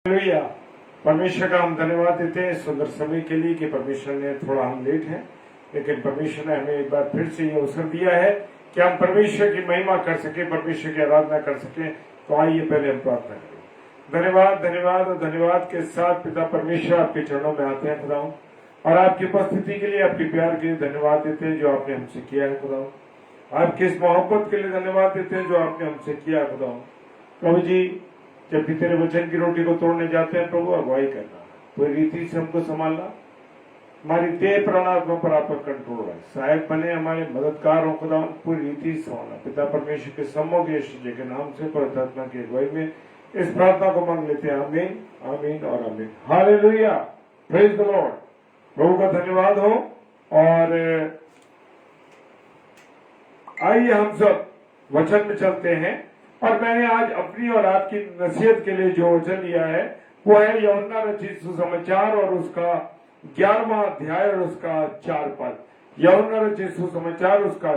Hallelujah. परमेश्वर का हम धन्यवाद देते हैं सुंदर समय के लिए कि परमेश्वर ने थोड़ा हम लेट हैं, लेकिन परमेश्वर ने हमें एक बार फिर से ये अवसर दिया है कि हम परमेश्वर की महिमा कर सके, परमेश्वर की आराधना कर सके। तो आइए पहले हम प्रार्थना करें। धन्यवाद धन्यवाद और धन्यवाद के साथ पिता परमेश्वर आपके चरणों में आते हैं खुदाओं, और आपकी उपस्थिति के लिए, आपके प्यार के लिए धन्यवाद देते हैं जो आपने हमसे किया है खुदाओं। आपकी इस मोहब्बत के लिए धन्यवाद देते हैं जो आपने हमसे किया खुदाओं। प्रभु जी, जब भी तेरे वचन की रोटी को तोड़ने जाते हैं प्रभु, अगुवाई करना, पूरी रीति से हमको संभालना, हमारी देह प्राणात्मा पर आपका कंट्रोल है, सहायक बने, हमारे मददगार हो खुदा, पूरी रीति से संभालना। पिता परमेश्वर के सम्मुख यीशु जी के नाम से पवित्र आत्मा की अगुवाई में इस प्रार्थना को मांग लेते हैं। आमीन आमीन और आमीन। Hallelujah, praise the lord. प्रभु का धन्यवाद हो। और आइए हम सब वचन में चलते हैं। और मैंने आज अपनी और आपकी नसीहत के लिए जो वचन लिया है वो है यूहन्ना रचित सुसमाचार और उसका 11वां अध्याय और उसका 4 पद। यूहन्ना रचित सुसमाचार उसका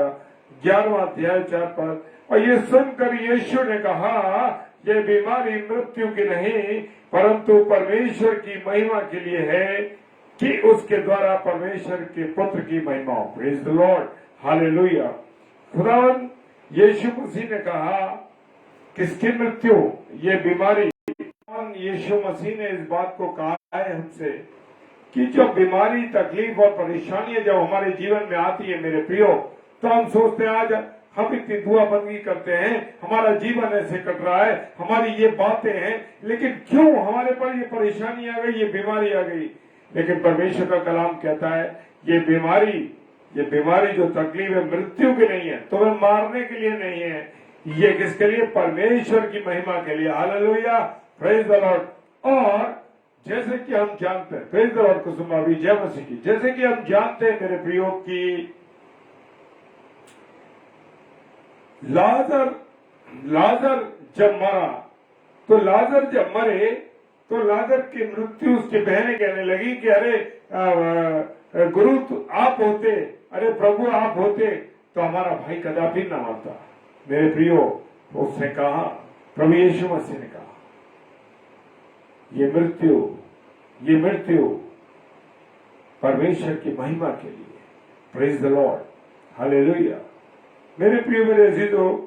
11वां अध्याय 4 पद। और ये सुनकर यीशु ने कहा, ये बीमारी मृत्यु की नहीं परंतु परमेश्वर की महिमा के लिए है, कि उसके द्वारा परमेश्वर के पुत्र की महिमा हो। Praise the Lord, hallelujah. खुदावन यीशु मसीह ने कहा, किसकी मृत्यु? ये बीमारी। यीशु मसीह ने इस बात को कहा है हमसे कि जब बीमारी, तकलीफ और परेशानियां जब हमारे जीवन में आती है मेरे प्रियो, तो हम सोचते हैं आज हम इतनी दुआ बंदगी करते हैं, हमारा जीवन ऐसे कट रहा है, हमारी ये बातें हैं, लेकिन क्यों हमारे पर ये परेशानी आ गई, ये बीमारी आ गई। लेकिन परमेश्वर का कलाम कहता है ये बीमारी जो तकलीफ है मृत्यु की नहीं है, तुम्हें मारने के लिए नहीं है, ये किसके लिए? परमेश्वर की महिमा के लिए। Hallelujah, praise the Lord. और जैसे कि हम जानते हैं, प्रेज द लॉर्ड को सुना भी, जय मसीह की। जैसे कि हम जानते हैं मेरे प्रियो की लाजर जब मरा, तो लाजर जब मरे तो लाजर की मृत्यु उसकी बहनें कहने लगी कि अरे गुरु आप होते, अरे प्रभु आप होते तो हमारा भाई कदापि न मरता। मेरे प्रियो, उसने कहा, प्रभु यीशु मसीह ने कहा, ये मृत्यु परमेश्वर की महिमा के लिए। Praise the Lord, hallelujah. मेरे प्रियो, मेरे अजीजों,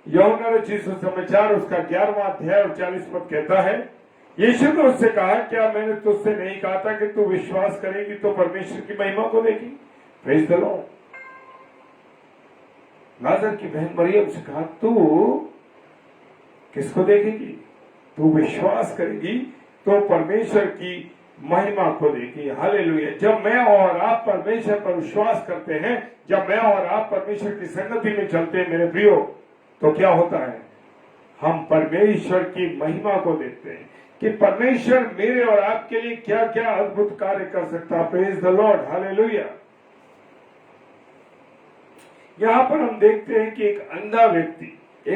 यूहन्ना रचित सुसमाचार उसका 11वां अध्याय और 40 पद कहता है, यीशु ने उससे कहा, क्या मैंने तुझसे नहीं कहा था कि तू विश्वास करेगी तो परमेश्वर की महिमा को देगी? Praise the Lord. लाजर की बहन मरियम से कहा, तू किसको देखेगी? तू विश्वास करेगी तो परमेश्वर की महिमा को देगी। हालेलुया। जब मैं और आप परमेश्वर पर विश्वास करते हैं, जब मैं और आप परमेश्वर की संगति में चलते हैं मेरे प्रियो, तो क्या होता है? हम परमेश्वर की महिमा को देखते हैं कि परमेश्वर मेरे और आपके लिए क्या क्या अद्भुत कार्य कर सकता है। Praise the Lord, hallelujah. यहां पर हम देखते हैं कि एक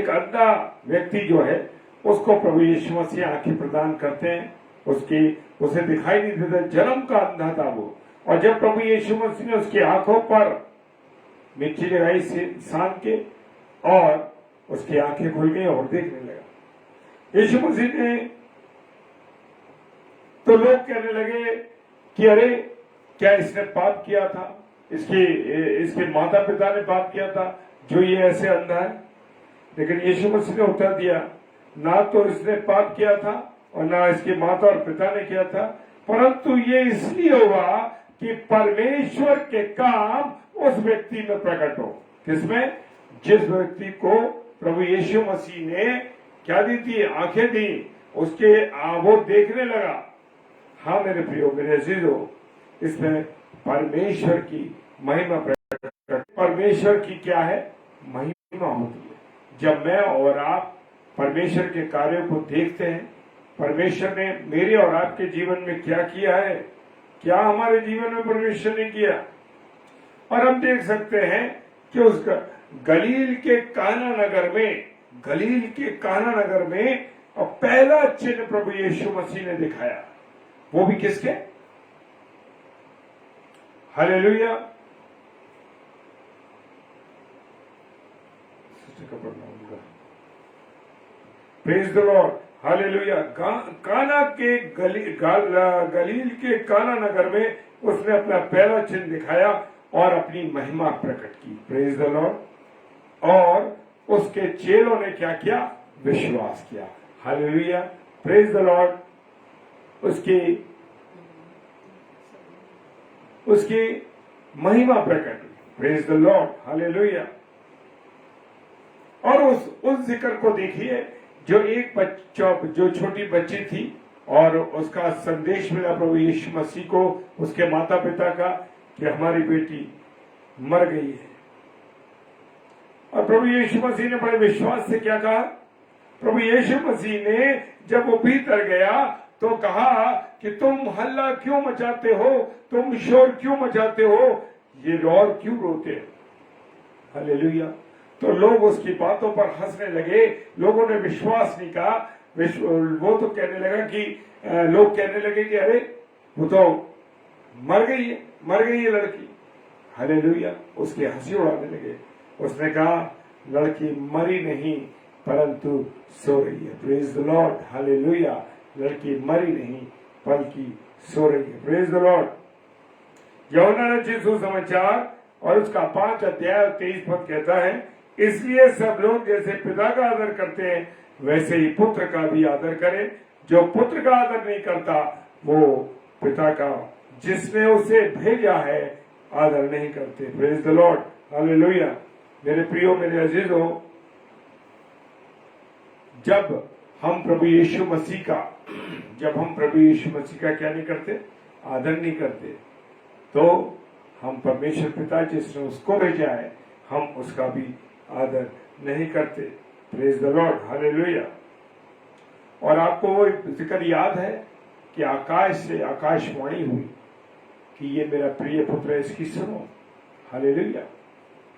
अंधा व्यक्ति जो है उसको प्रभु यीशु मसीह आंखें प्रदान करते हैं। उसे दिखाई नहीं देता, जन्म का अंधा था वो। और जब प्रभु यीशु मसीह ने उसकी आंखों पर मिट्टी लगाई सान के, और उसकी आंखें खुल गई और देखने लगा। यीशु मसीह ने तो लोग कहने लगे कि अरे क्या इसने पाप किया था? इसके माता पिता ने पाप किया था जो ये ऐसे अंधा है? लेकिन यीशु मसीह ने उत्तर दिया, ना तो इसने पाप किया था और ना इसके माता और पिता ने किया था, परंतु ये इसलिए हुआ कि परमेश्वर के काम उस व्यक्ति में प्रकट हो। किसमें? जिस व्यक्ति को प्रभु यीशु मसीह ने क्या दी थी? आंखें दी, वो देखने लगा। हाँ मेरे प्रियो, मेरे अजीजों, इसमें परमेश्वर की महिमा प्रकट। परमेश्वर की क्या है? महिमा होती है। जब मैं और आप परमेश्वर के कार्यों को देखते हैं, परमेश्वर ने मेरे और आपके जीवन में क्या किया है, क्या हमारे जीवन में परमेश्वर ने किया। और हम देख सकते हैं कि उसका गलील के काना नगर में पहला चिन्ह प्रभु यीशु मसीह ने दिखाया। वो भी किसके? Hallelujah. Praise the Lord, hallelujah. काना के गलील के काना नगर में उसने अपना पहला चिन्ह दिखाया और अपनी महिमा प्रकट की। Praise the Lord. और उसके चेलों ने क्या किया? विश्वास किया। हालेलुया। Praise the Lord. उसकी महिमा प्रकट हुई। Praise the Lord. हालेलुया। और उस जिक्र को देखिए जो जो छोटी बच्ची थी और उसका संदेश मिला प्रभु यीशु मसीह को उसके माता पिता का कि हमारी बेटी मर गई है। और प्रभु यीशु मसीह ने बड़े विश्वास से क्या कहा? प्रभु यीशु मसीह ने जब वो भीतर गया तो कहा कि तुम हल्ला क्यों मचाते हो, तुम शोर क्यों मचाते हो, ये और क्यों रोते हो? हालेलुया। तो लोग उसकी बातों पर हंसने लगे। लोगों ने विश्वास नहीं कहा। वो तो कहने लगा कि लोग कहने लगे कि अरे वो तो मर गई है लड़की। हालेलुया। उसकी हंसी उड़ाने लगे। उसने कहा लड़की मरी नहीं परंतु सो रही है। Praise the Lord. हालेलुया। लड़की मरी नहीं बल्कि सो रही है। Praise the Lord. यूहन्ना रचित सुसमाचार और उसका 5 अध्याय और 23 पद कहता है, इसलिए सब लोग जैसे पिता का आदर करते हैं वैसे ही पुत्र का भी आदर करें। जो पुत्र का आदर नहीं करता वो पिता का जिसने उसे भेजा है आदर नहीं करते। Praise the Lord. हालेलुया। मेरे प्रियो, मेरे अजीजों, जब हम प्रभु यीशु मसीह का क्या नहीं करते? आदर नहीं करते, तो हम परमेश्वर पिता जिसने उसको भेजा है हम उसका भी आदर नहीं करते। Praise the Lord. हालेलुया। और आपको वो जिक्र याद है कि आकाश से आकाशवाणी हुई कि ये मेरा प्रिय पुत्र है, इसकी सुनो। हालेलुया।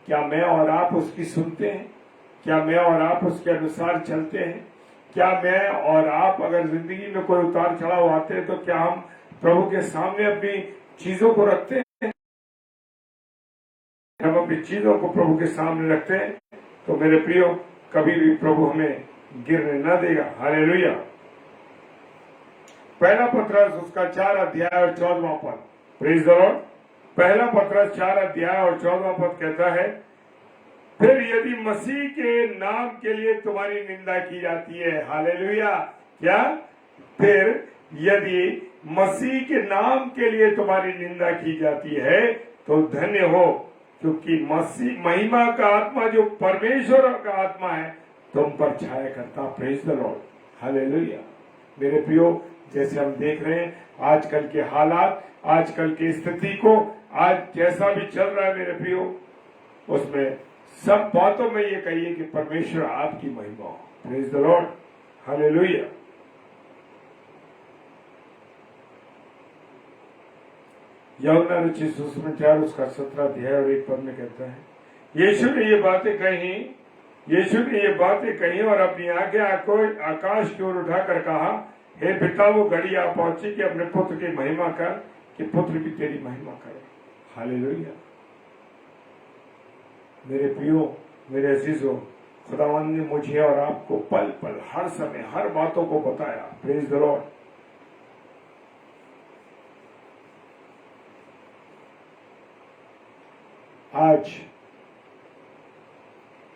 क्या मैं और आप उसकी सुनते हैं? क्या मैं और आप उसके अनुसार चलते हैं? क्या मैं और आप अगर जिंदगी में कोई उतार चढ़ाव आते हैं तो क्या हम प्रभु के सामने अपनी चीजों को रखते हैं? हम अपनी चीजों को प्रभु के सामने रखते हैं तो मेरे प्रियो कभी भी प्रभु हमें गिरने न देगा। हालेलुया। पहला पत्रस उसका 4 अध्याय और 14वां पद। Praise the Lord. पहला पत्रस 4 अध्याय और 14वां पद कहता है, फिर यदि मसीह के नाम के लिए तुम्हारी निंदा की जाती है। हालेलुया। क्या? फिर यदि मसीह के नाम के लिए तुम्हारी निंदा की जाती है तो धन्य हो, क्योंकि मसीह महिमा का आत्मा जो परमेश्वर का आत्मा है तुम पर छाया करता। Praise the Lord. हालेलुया। मेरे प्रियो, जैसे हम देख रहे हैं आजकल के हालात, आजकल की स्थिति को, आज जैसा भी चल रहा है मेरे प्रियो, उसमें सब बातों में ये कहिए कि परमेश्वर आपकी महिमा हो। Praise the Lord. हालेलुया। यूहन्ना रचित सुसमाचार उसका 17 अध्याय और 1 पद में कहता है, यीशु ने ये बातें कही और अपनी आंखें आकाश की ओर उठाकर कहा, हे पिता, वो घड़ी आ पहुंची कि अपने पुत्र की महिमा कर, कि पुत्र भी तेरी महिमा करे। हालेलुया। मेरे प्रियो, मेरे अजीजों, खुदावंद ने मुझे और आपको पल पल, हर समय, हर बातों को बताया। Praise the Lord. आज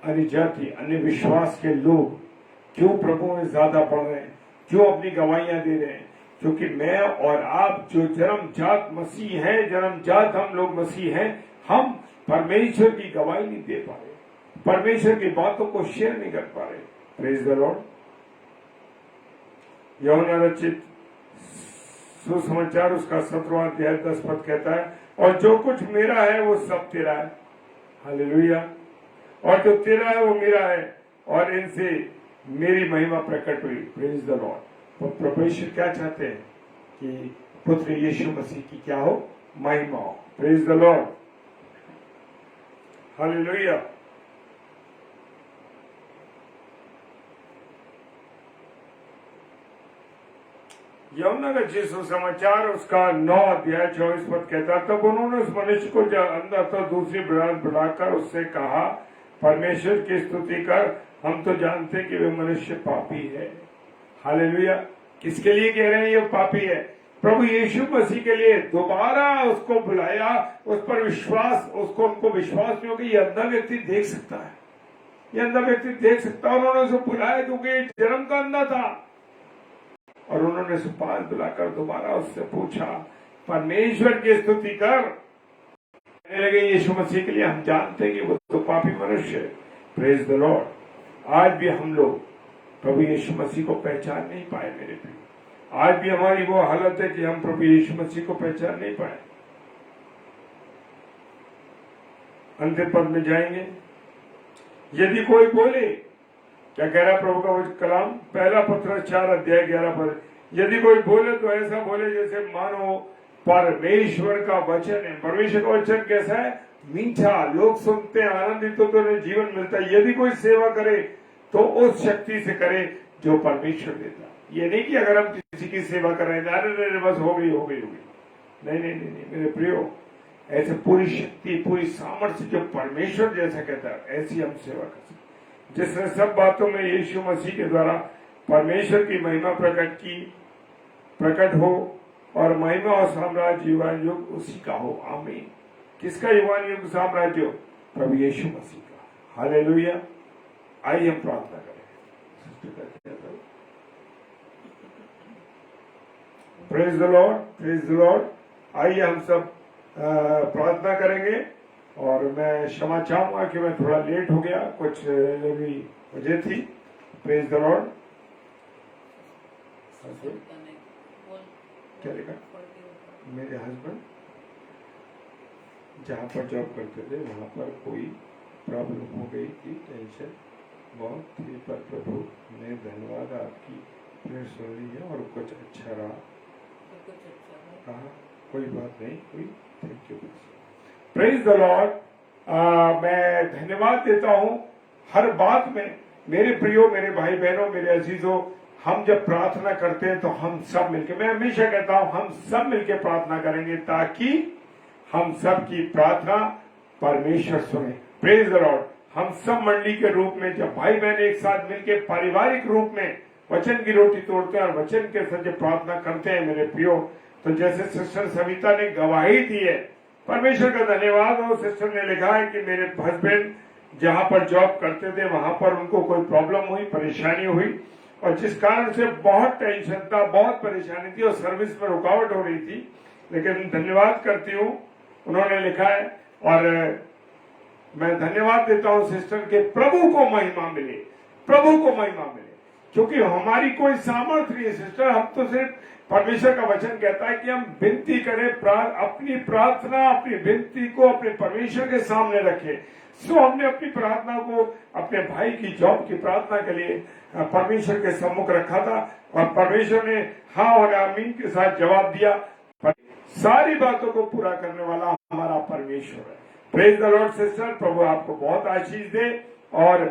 अन्य जाति, अन्य विश्वास के लोग क्यों प्रभु में ज्यादा पढ़ रहे हैं, क्यों अपनी गवाहियां दे रहे हैं? क्योंकि मैं और आप जो जन्मजात मसीह हैं, जन्मजात हम लोग मसीह हैं, हम परमेश्वर की गवाही नहीं दे पा रहे, परमेश्वर की बातों को शेयर नहीं कर पा रहे। Praise the Lord. यूहन्ना रचित सुसमाचार उसका 17वां अध्याय 10 पद कहता है, और जो कुछ मेरा है वो सब तेरा है। हालेलुया। और जो तेरा है वो मेरा है और इनसे मेरी महिमा प्रकट हुई। Praise the Lord. तो परमेश्वर क्या चाहते हैं कि पुत्र यीशु मसीह की क्या हो? महिमा हो। Praise the Lord. हालेलुया। यूहन्ना रचित सुसमाचार उसका 9 अध्याय 24 पद कहता, तब उन्होंने उस मनुष्य को अंदर तो दूसरी बुलाकर उससे कहा, परमेश्वर की स्तुति कर, हम तो जानते कि वे मनुष्य पापी है। हालेलुया। किसके लिए कह रहे हैं? ये पापी है। प्रभु यीशु मसीह के लिए दोबारा उसको बुलाया, उस पर विश्वास, उनको विश्वास नहीं हो कि ये अंधा व्यक्ति देख सकता है, ये अंधा व्यक्ति देख सकता है। उन्होंने उसे बुलाया क्योंकि जन्म का अंधा था, और उन्होंने उसे पास बुलाकर दोबारा उससे पूछा, परमेश्वर की स्तुति कर। कहने लगे यीशु मसीह के लिए, हम जानते हैं कि वो तो पापी मनुष्य है। Praise the Lord. आज भी हम लोग प्रभु यीशु मसीह को पहचान नहीं पाए मेरे प्रिय। आज भी हमारी वो हालत है कि हम प्रभु यीशु मसीह को पहचान नहीं पाए। अंतिम पद में जाएंगे। यदि कोई बोले, क्या कह रहा प्रभु का वो कलाम? पहला पत्रस 4:11 यदि कोई बोले तो ऐसा बोले जैसे मानो परमेश्वर का वचन है। परमेश्वर का वचन कैसा है? मीठा, लोग सुनते हैं, आनंदित होते हैं, जीवन मिलता है। यदि कोई सेवा करे तो उस शक्ति से करे जो परमेश्वर देता। ये नहीं कि अगर हम किसी की सेवा कर रहे हैं, अरे बस हो गई। नहीं मेरे प्रियो, ऐसे पूरी शक्ति, पूरी सामर्थ्य जो परमेश्वर जैसा कहता है, ऐसी हम सेवा कर सकते। जिसने सब बातों में यीशु मसीह के द्वारा परमेश्वर की महिमा प्रकट हो, और महिमा और साम्राज्य युगान युग उसी का हो। आमीन। किसका युगान युग साम्राज्य? प्रभु यीशु मसीह का। हालेलुया। आइए हम प्रार्थना करें। Praise the Lord, praise the Lord. आइए हम सब प्रार्थना करेंगे। और मैं क्षमा चाहूंगा कि मैं थोड़ा लेट हो गया, कुछ भी वजह थी। Praise the Lord. क्या लिखा? मेरे हस्बैंड जहाँ पर जॉब करते थे वहाँ पर कोई प्रॉब्लम हो गई थी, टेंशन बहुत थी, पर प्रभु ने धन्यवाद आपकी प्रेयर सुन ली है और कुछ अच्छा रहा। कहा कोई बात नहीं, कोई thank you. Praise the Lord. मैं धन्यवाद देता हूँ हर बात में। मेरे प्रियो, मेरे भाई बहनों, मेरे अजीजों, हम जब प्रार्थना करते हैं तो हम सब मिलके, मैं हमेशा कहता हूँ हम सब मिलके प्रार्थना करेंगे ताकि हम सब की प्रार्थना परमेश्वर सुने। Praise the Lord. हम सब मंडली के रूप में जब भाई बहन एक साथ मिलके पारिवारिक रूप में वचन की रोटी तोड़ते हैं और वचन के साथ जब प्रार्थना करते हैं मेरे प्रियो, तो जैसे सिस्टर सविता ने गवाही दी है, परमेश्वर का धन्यवाद हो। सिस्टर ने लिखा है कि मेरे हस्बैंड जहां पर जॉब करते थे वहां पर उनको कोई प्रॉब्लम हुई, परेशानी हुई, और जिस कारण से बहुत टेंशन था, बहुत परेशानी थी और सर्विस में रुकावट हो रही थी। लेकिन धन्यवाद करती हूँ, उन्होंने लिखा है, और मैं धन्यवाद देता हूँ सिस्टर के। प्रभु को महिमा मिले, प्रभु को महिमा मिले, क्योंकि हमारी कोई सामर्थ्य नहीं है सिस्टर। हम तो सिर्फ, परमेश्वर का वचन कहता है कि हम विनती करें, अपनी प्रार्थना, अपनी विनती को अपने परमेश्वर के सामने रखें। सो हमने अपनी प्रार्थना को अपने भाई की जॉब की प्रार्थना के लिए परमेश्वर के सम्मुख रखा था, और परमेश्वर ने हाँ और आमीन के साथ जवाब दिया। सारी बातों को पूरा करने वाला हमारा परमेश्वर है। Praise the lord sister. प्रभु आपको बहुत आशीष दे और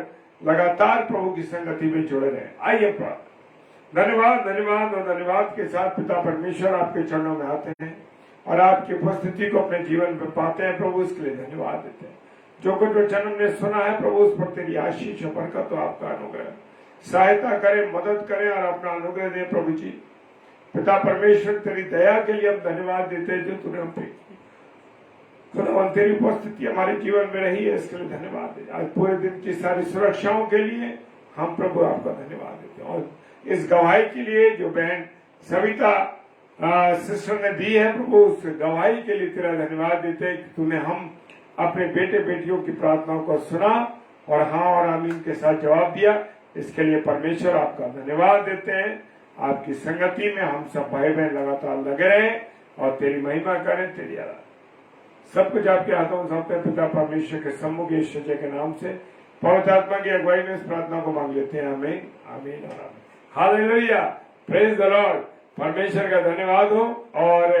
लगातार प्रभु की संगति में जुड़े रहे। आइए प्रार्थना। धन्यवाद, धन्यवाद और धन्यवाद के साथ पिता परमेश्वर आपके चरणों में आते हैं और आपकी उपस्थिति को अपने जीवन में पाते हैं। प्रभु इसके लिए धन्यवाद देते हैं। जो कुछ वचन हमने सुना है प्रभु, उस पर तेरी आशीष और बरकत, आपका अनुग्रह, सहायता करे, मदद करे और अपना अनुग्रह दे। प्रभु जी पिता परमेश्वर, तेरी दया के लिए हम धन्यवाद देते हैं जो तूने हम पे खुदा, तेरी उपस्थिति हमारे जीवन में रही है, इसके लिए धन्यवाद देते। आज पूरे दिन की सारी सुरक्षाओं के लिए हम प्रभु आपका धन्यवाद देते हैं, और इस गवाही के लिए जो बहन सविता सिस्टर ने दी है प्रभु, उस गवाही के लिए तेरा धन्यवाद देते हैं कि तूने हम अपने बेटे बेटियों की प्रार्थनाओं को सुना और हाँ और आमीन के साथ जवाब दिया। इसके लिए परमेश्वर आपका धन्यवाद देते हैं। आपकी संगति में हम सब भाई बहन लगातार लगे रहें और तेरी महिमा करें, तेरी आराधना। सब कुछ आपके हाथों में सौंपते हैं पिता परमेश्वर के सम्मुख यीशु के नाम से, पवित्र आत्मा की अगुवाई में इस प्रार्थना को मांग लेते हैं। आमीन, आमीन और आमीन। हालेलुया। Praise the Lord. परमेश्वर का धन्यवाद हो। और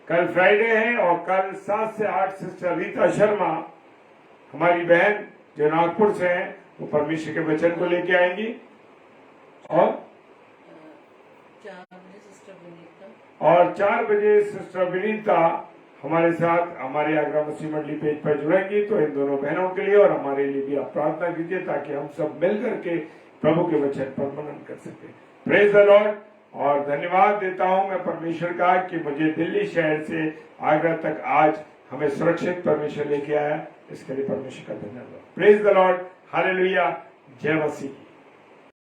कल फ्राइडे है और कल 7 से 8 सिस्टर रीता शर्मा हमारी बहन जो नागपुर से हैं, वो परमेश्वर के वचन को लेके आएंगी। और 4 बजे सिस्टर विनीता हमारे साथ हमारे आगरा मसीह मंडली पेज पर जुड़ेंगी। तो इन दोनों बहनों के लिए और हमारे लिए भी आप प्रार्थना कीजिए ताकि हम सब मिल करके प्रभु के वचन पर मनन कर सके। Praise the Lord. और धन्यवाद देता हूं मैं परमेश्वर का कि मुझे दिल्ली शहर से आगरा तक आज हमें सुरक्षित परमेश्वर लेके आया। इसके लिए परमेश्वर का धन्यवाद। Praise the Lord. हालेलुया। जय मसीह।